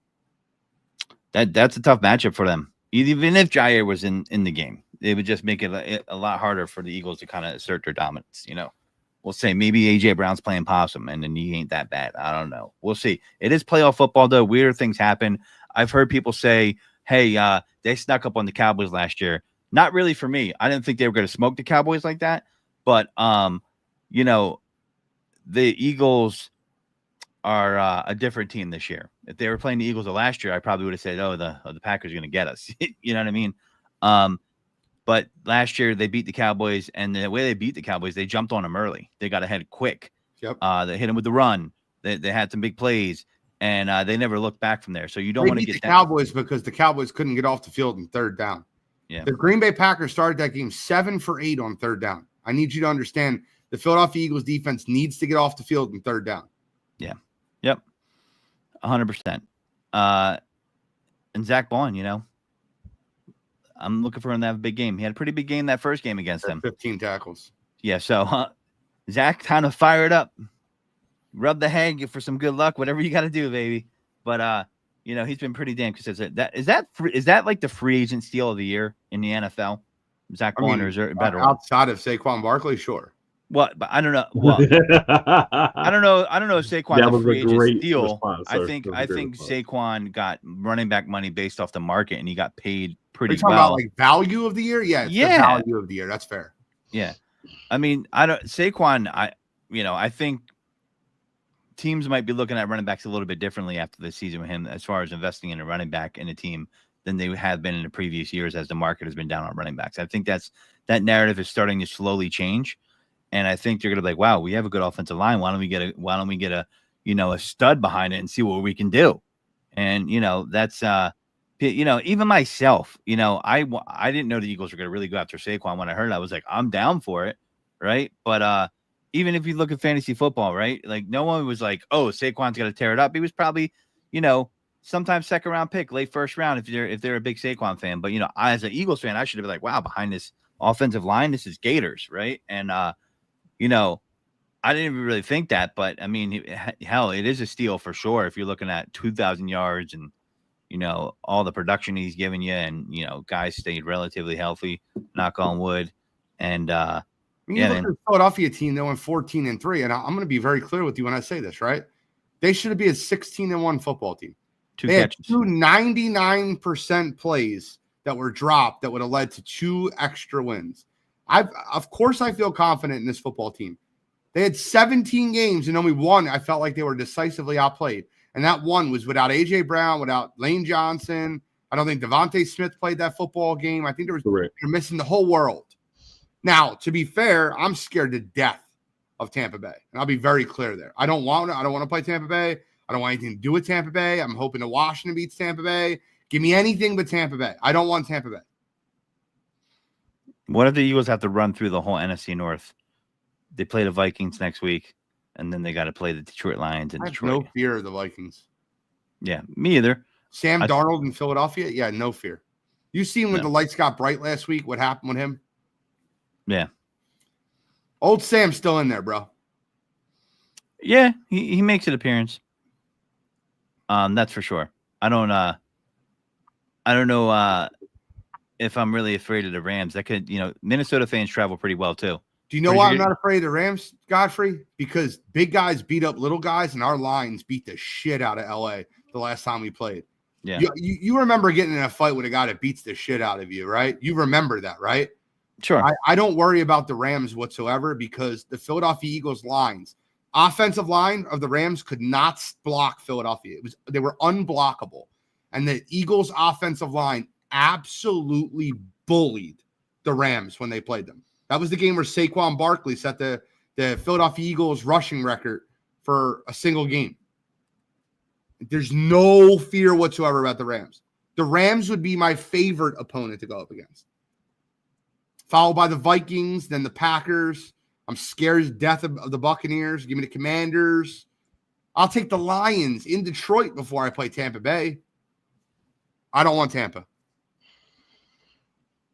a tough matchup for them. Even if Jair was in the game, it would just make it a lot harder for the Eagles to kind of assert their dominance. We'll say maybe A.J. Brown's playing possum, and then he ain't that bad. I don't know. We'll see. It is playoff football, though. Weird things happen. I've heard people say, hey, they snuck up on the Cowboys last year. Not really for me. I didn't think they were going to smoke the Cowboys like that. But, the Eagles are a different team this year. If they were playing the Eagles of last year, I probably would have said, the Packers are going to get us. You know what I mean? But last year they beat the Cowboys, and the way they beat the Cowboys, they jumped on them early. They got ahead quick. Yep. They hit them with the run. They had some big plays, and they never looked back from there. So you don't want to get the Cowboys because the Cowboys couldn't get off the field in third down. Yeah. The Green Bay Packers started that game 7 for 8 on third down. I need you to understand the Philadelphia Eagles defense needs to get off the field in third down. Yeah. Yep. 100%. And Zach Bond, I'm looking for him to have a big game. He had a pretty big game that first game against them. 15 tackles. Yeah, so Zach kind of fired up. Rub the head for some good luck, whatever you got to do, baby. But he's been pretty damn consistent. Is that like the free agent steal of the year in the NFL? Zach Bond, or is there a better one? Outside of Saquon Barkley, sure. What? But I don't know. Well, I don't know if Saquon's a free agent steal. I think Saquon got running back money based off the market, and he got paid pretty well. About like value of the year? Yeah, the value of the year. That's fair. Yeah. I mean, Saquon, I think teams might be looking at running backs a little bit differently after the season with him as far as investing in a running back in a team than they have been in the previous years as the market has been down on running backs. I think that narrative is starting to slowly change. And I think they're going to be like, wow, we have a good offensive line. Why don't we get a stud behind it and see what we can do? And, that's, even myself, I didn't know the Eagles were going to really go after Saquon. When I heard it, I was like, I'm down for it. Right. But, even if you look at fantasy football, right? Like no one was like, oh, Saquon's got to tear it up. He was probably, sometimes second round pick, late first round, if they're a big Saquon fan. But, I, as an Eagles fan, I should have been like, wow, behind this offensive line, this is Gators. Right. And, I didn't even really think that, but I mean, hell, it is a steal for sure. If you're looking at 2,000 yards and, all the production he's given you and, guys stayed relatively healthy, knock on wood. And, look at the Philadelphia team, they went 14-3. And I'm going to be very clear with you when I say this, right? They should be a 16-1 football team. They had 2 99% plays that were dropped that would have led to 2 extra wins. Of course, I feel confident in this football team. They had 17 games and only one I felt like they were decisively outplayed. And that one was without A.J. Brown, without Lane Johnson. I don't think Devontae Smith played that football game. I think they're missing the whole world. Now, to be fair, I'm scared to death of Tampa Bay. And I'll be very clear there. I don't want to play Tampa Bay. I don't want anything to do with Tampa Bay. I'm hoping that Washington beats Tampa Bay. Give me anything but Tampa Bay. I don't want Tampa Bay. What if the Eagles have to run through the whole NFC North? They play the Vikings next week, and then they got to play the Detroit Lions in Detroit. No fear of the Vikings. Yeah, me either. Sam Darnold in Philadelphia? Yeah, no fear. You seen when the lights got bright last week, what happened with him? Yeah. Old Sam's still in there, bro. Yeah, he makes an appearance. That's for sure. I don't know if I'm really afraid of the Rams. That could, Minnesota fans travel pretty well too. Do you know why I'm not afraid of the Rams, Godfrey? Because big guys beat up little guys, and our lines beat the shit out of LA. the last time we played. Yeah. You remember getting in a fight with a guy that beats the shit out of you, right? You remember that, right? Sure. I don't worry about the Rams whatsoever because the Philadelphia Eagles lines, offensive line of the Rams could not block Philadelphia. They were unblockable. And the Eagles offensive line absolutely bullied the Rams when they played them. That was the game where Saquon Barkley set the Philadelphia Eagles rushing record for a single game. There's no fear whatsoever about the Rams. The Rams would be my favorite opponent to go up against. Followed by the Vikings, then the Packers. I'm scared to death of the Buccaneers. Give me the Commanders. I'll take the Lions in Detroit before I play Tampa Bay. I don't want Tampa.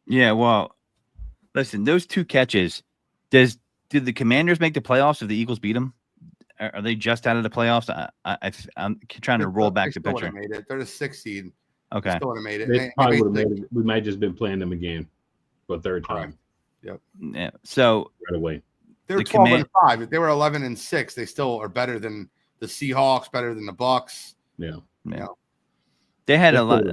Yeah, well, listen, those 2 catches, did the Commanders make the playoffs if the Eagles beat them? Are they just out of the playoffs? I'm trying to roll back the picture. Made it. They're the 6th seed. Okay. Still would have made it. They probably would have made it. We might have just been playing them again for a third time. Yep. Yeah. So right away. They're 12-5. If they were 11-6, they still are better than the Seahawks, better than the Bucks. Yeah. They had a lot.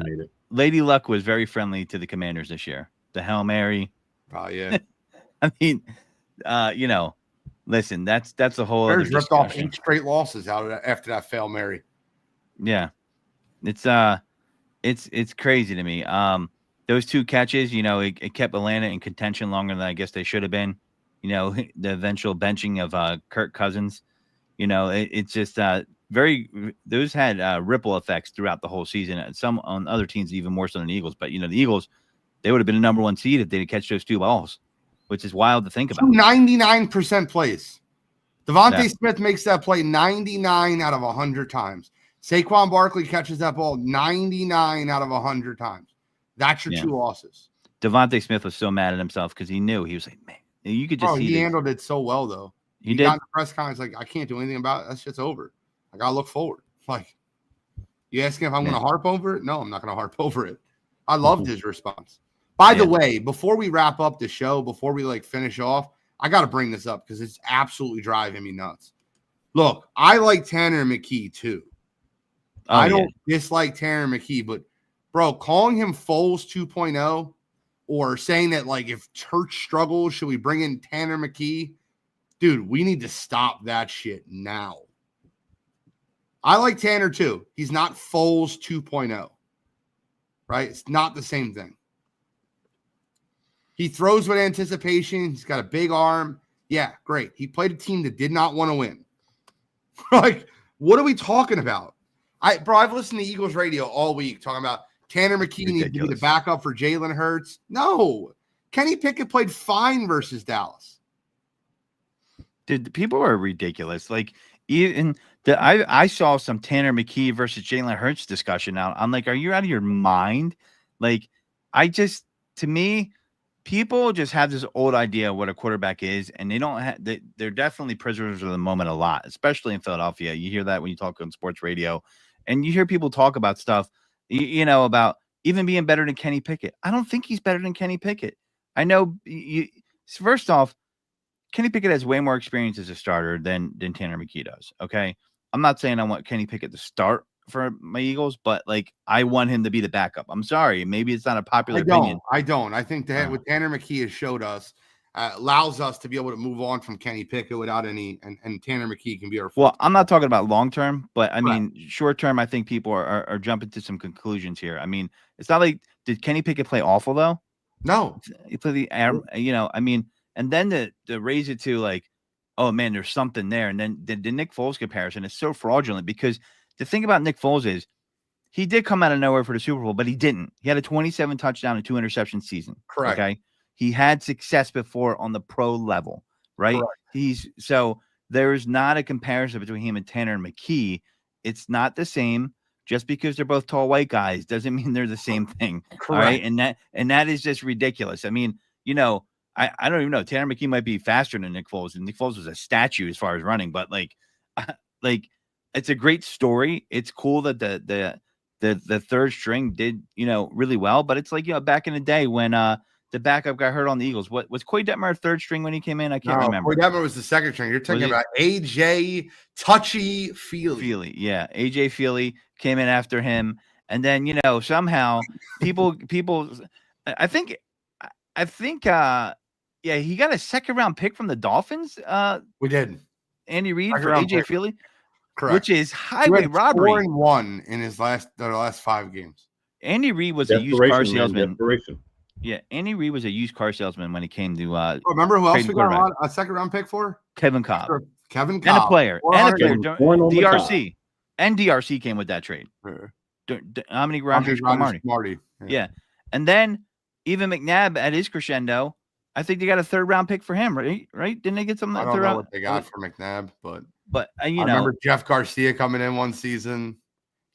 Lady Luck was very friendly to the Commanders this year. The Hail Mary. Oh yeah. I mean, listen, that's a whole Bears other ripped off discussion. 8 straight losses out of that, after that Hail Mary. Yeah. It's crazy to me. Those 2 catches, it kept Atlanta in contention longer than I guess they should have been. The eventual benching of Kirk Cousins. It's just those had ripple effects throughout the whole season. And some on other teams even more so than the Eagles. But the Eagles, they would have been a number 1 seed if they did catch those 2 balls, which is wild to think about. 99% plays. Devontae Smith makes that play 99 out of 100 times. Saquon Barkley catches that ball 99 out of 100 times. That's your 2 losses. Devontae Smith was so mad at himself because he knew. He was like, man, you could just see. He handled it so well, though. He did. Got in the press conference like, I can't do anything about it. That shit's over. I got to look forward. Like, you asking if I'm going to harp over it? No, I'm not going to harp over it. I loved his response. By the way, before we wrap up the show, before we finish off, I got to bring this up because it's absolutely driving me nuts. Look, I like Tanner McKee too. I don't dislike Tanner McKee, but bro, calling him Foles 2.0 or saying that if Church struggles, should we bring in Tanner McKee? Dude, we need to stop that shit now. I like Tanner too. He's not Foles 2.0, right? It's not the same thing. He throws with anticipation. He's got a big arm. Yeah, great. He played a team that did not want to win. What are we talking about? I've listened to Eagles radio all week talking about Tanner McKee needs to be the backup for Jalen Hurts. No. Kenny Pickett played fine versus Dallas. Dude, the people are ridiculous. I saw some Tanner McKee versus Jalen Hurts discussion now. I'm like, are you out of your mind? To me, people just have this old idea of what a quarterback is, and they don't have. They're definitely prisoners of the moment a lot, especially in Philadelphia. You hear that when you talk on sports radio, and you hear people talk about stuff, about even being better than Kenny Pickett. I don't think he's better than Kenny Pickett. I know. First off, Kenny Pickett has way more experience as a starter than Tanner McKee does. Okay, I'm not saying I want Kenny Pickett to start for my Eagles, but I want him to be the backup. I'm sorry, maybe it's not a popular opinion. I don't. I think that what Tanner McKee has showed us allows us to be able to move on from Kenny Pickett without any, and Tanner McKee can be our. Well, I'm not talking about long term, but I mean short term. I think people are jumping to some conclusions here. I mean, it's not did Kenny Pickett play awful though? No, he played I mean, and then to raise it to oh man, there's something there, and then the Nick Foles comparison is so fraudulent because. The thing about Nick Foles is he did come out of nowhere for the Super Bowl, but he didn't. He had a 27 touchdown and 2 interception season. Correct. Okay. He had success before on the pro level, right? Correct. So there's not a comparison between him and Tanner McKee. It's not the same. Just because they're both tall white guys doesn't mean they're the same thing. Correct. All right. And that is just ridiculous. I mean, I don't even know. Tanner McKee might be faster than Nick Foles, and Nick Foles was a statue as far as running, but it's a great story. It's cool that the third string did, really well, but it's back in the day when the backup got hurt on the Eagles. What was Coy Detmer third string when he came in? I can't remember. Coy Detmer was the second string. You're talking Was it- about AJ Touchy Feely. Feely, yeah, AJ Feely came in after him, and then somehow people, I think, yeah, he got a second round pick from the Dolphins. We did. Andy Reid Second for round AJ pick. Feely, Correct. which is He highway went robbery. 4-1 in his last 5 games. Andy Reid was a used car Desperation, man, salesman. desperation. Yeah, Andy Reid was a used car salesman when he came to Remember who else trading we got quarterback. a second round pick for? Kevin Cobb. Kevin And Cobb. a player. 400 Don't- One on the DRC. And DRC came with that trade. Dominic Rodgers Cromartie. Marty. Yeah. And then even McNabb at his crescendo, I think they got a third round pick for him, right? Didn't they get some I third don't know round? what they got for McNabb, but I I remember Jeff Garcia coming in one season.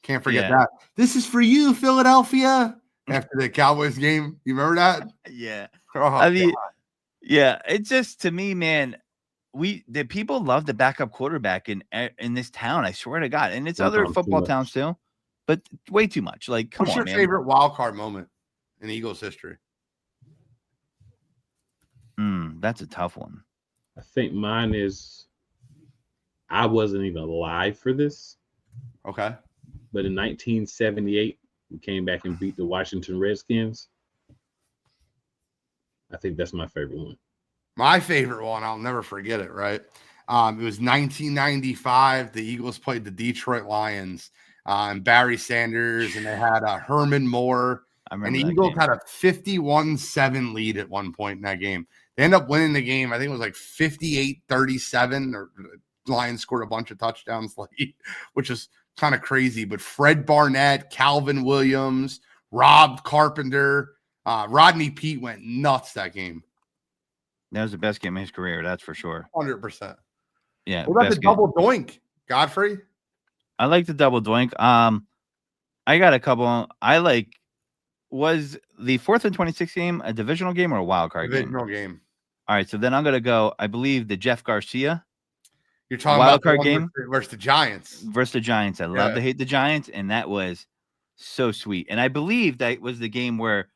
Can't forget Yeah. that. This is for you, Philadelphia. After the Cowboys game, you remember that? Yeah. Oh, I mean, yeah, it's just, to me, man, the people love the backup quarterback in this town. I swear to God, and it's other Sometimes too football much. towns too, but way too much. Like, come what's on, your man. favorite wild card moment in Eagles history? That's a tough one. I think mine is. I wasn't even alive for this, Okay. but in 1978, we came back and beat the Washington Redskins. I think that's my favorite one. My favorite one, I'll never forget it, right? It was 1995. The Eagles played the Detroit Lions and Barry Sanders, and they had Herman Moore. I And remember the that Eagles game. had a 51-7 lead at one point in that game. They ended up winning the game. I think it was like 58-37, or Lions scored a bunch of touchdowns late, which is kind of crazy. But Fred Barnett, Calvin Williams, Rob Carpenter, Rodney Peete went nuts that game. That was the best game of his career, that's for sure. 100%. Yeah. What about the best game. double doink, Godfrey? I like the double doink. I got a couple. Was the 4th and 26 game a divisional game or a wild card game? Divisional game. All right, so then I'm gonna go. I believe the Jeff Garcia You're talking wild about the card one game? versus the Giants. versus the Giants. I love Yeah. to hate the Giants, and that was so sweet. And I believe that was the game where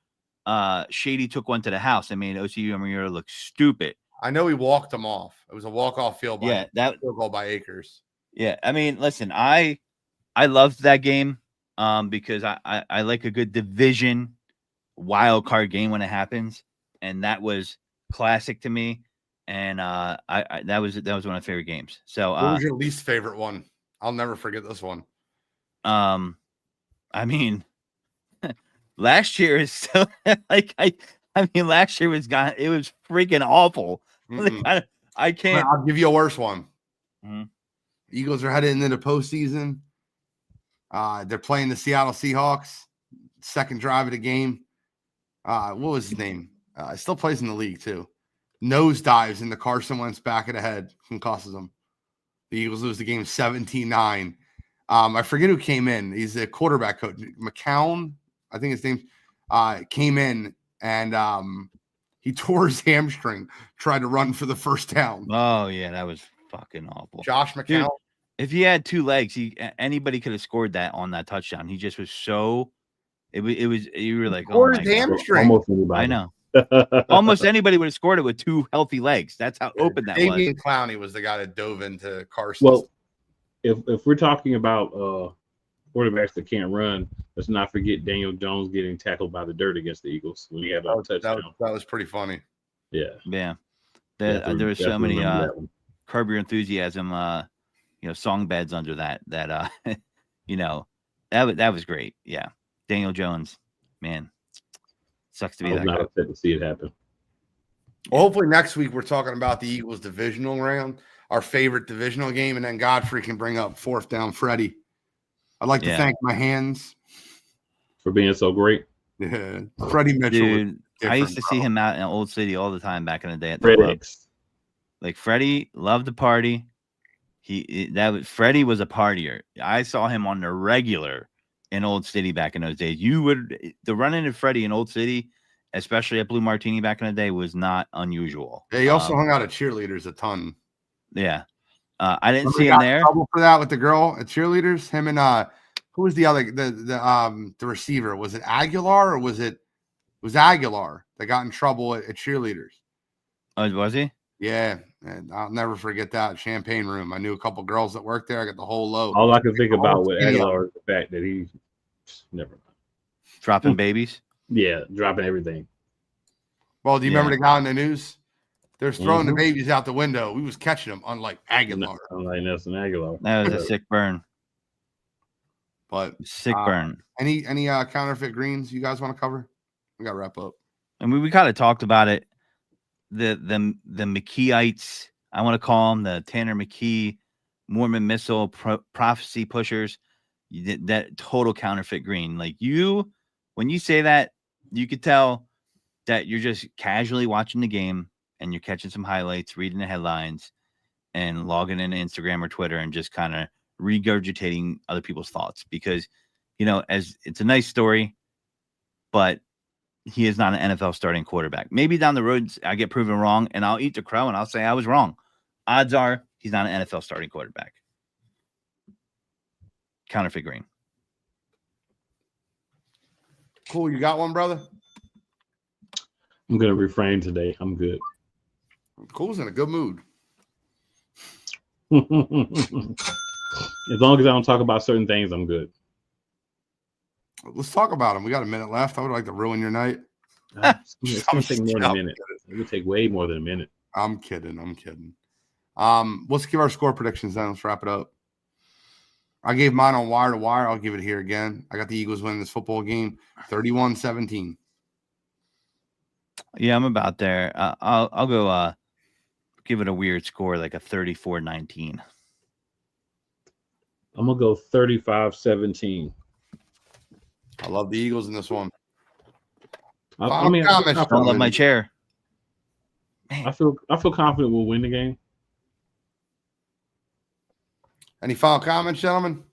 Shady took one to the house and made OCU Amira look stupid. I know he walked them off. It was a walk-off field Yeah, that. field goal by Akers. Yeah, I mean, listen, I loved that game because I like a good division wild card game when it happens, and that was classic to me. And that was one of my favorite games. So What was your least favorite one? I'll never forget this one. I mean, last year is still like I mean, last year was it was freaking awful. Like, I can't. I'll give you a worse one. Mhm. Eagles are headed into the postseason. They're playing the Seattle Seahawks. Second drive of the game. What was his name? Still plays in the league too. Nose dives into Carson Wentz back of the head and costs them. The Eagles lose the game 17-9. I forget who came in. He's the quarterback coach. McCown, I think his name, came in and he tore his hamstring, tried to run for the first down. Oh yeah, that was fucking awful. Josh McCown. Dude, if he had two legs, anybody could have scored that on that touchdown. He just was so. It was. You were like, oh tore my his God. hamstring. Almost anybody. I know. Almost anybody would have scored it with two healthy legs. That's how open that was. Damian Clowney was the guy that dove into Carson. Well, if we're talking about quarterbacks that can't run, let's not forget Daniel Jones getting tackled by the dirt against the Eagles when he had a touchdown. that was pretty funny. Yeah. Yeah. Definitely- There were so definitely many remember that one. Curb Your Enthusiasm song beds under that that was great. Yeah. Daniel Jones, man. Sucks to I be was that not guy. upset to see it happen. Well, hopefully next week we're talking about the Eagles divisional round, our favorite divisional game, and then Godfrey can bring up fourth down Freddie. I'd like to Yeah. thank my hands. For being so great. Yeah. Freddie Mitchell. Dude, I used to different, see bro. him out in Old City all the time back in the day at the club. FredEx. Like Freddie loved to party. Freddie was a partier. I saw him on the regular in Old City back in those days. The run into Freddie in Old City, especially at Blue Martini back in the day, was not unusual. Yeah, he also hung out at cheerleaders a ton. Yeah. I didn't Remember see he him got in there. trouble for that with the girl at cheerleaders. Him and who was the other the receiver? Was it Aguilar or was Aguilar? that got in trouble at cheerleaders. Oh, was he? Yeah, and I'll never forget that champagne room. I knew a couple girls that worked there. I got the whole load. All I can think about with skinny Aguilar is the fact that he never mind. Dropping babies. Yeah, dropping everything. Well, do you remember Yeah. the guy on the news? They're throwing the Mhm. babies out the window. We was catching them, unlike Aguilar. Unlike Nelson Aguilar. That was a sick burn. But Sick burn. any counterfeit greens you guys want to cover? We got to wrap up. And we kind of talked about it. The McKeeites, I want to call them the Tanner McKee, Mormon Missile prophecy pushers. That total counterfeit green. Like when you say that, you could tell that you're just casually watching the game and you're catching some highlights, reading the headlines, and logging into Instagram or Twitter and just kind of regurgitating other people's thoughts. Because, as it's a nice story, but he is not an NFL starting quarterback. Maybe down the road I get proven wrong and I'll eat the crow and I'll say I was wrong. Odds are he's not an NFL starting quarterback. Counterfeit green. Cool. You got one, brother? I'm gonna refrain today. I'm good. Cool's in a good mood. As long as I don't talk about certain things, I'm good. Let's talk about him. We got a minute left. I would like to ruin your night. It's gonna take more than a minute. It would take way more than a minute. I'm kidding. Let's give our score predictions then. Let's wrap it up. I gave mine on wire to wire. I'll give it here again. I got the Eagles winning this football game 31-17. Yeah, I'm about there. I'll go give it a weird score, like a 34-19. I'm gonna go 35-17. I love the Eagles in this one. I mean, Final comments, I love my chair. I feel confident we'll win the game. Any final comments, gentlemen?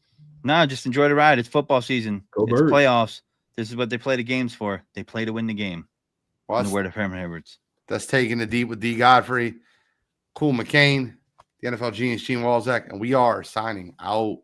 No, just enjoy the ride. It's football season. Go It's Birds. playoffs. This is what they play the games for. They play to win the game. Well, In the word of Herman Edwards. that's taking the deep with D. Godfrey, Cool McCain, the NFL Genius, Gene Walzak, and we are signing out.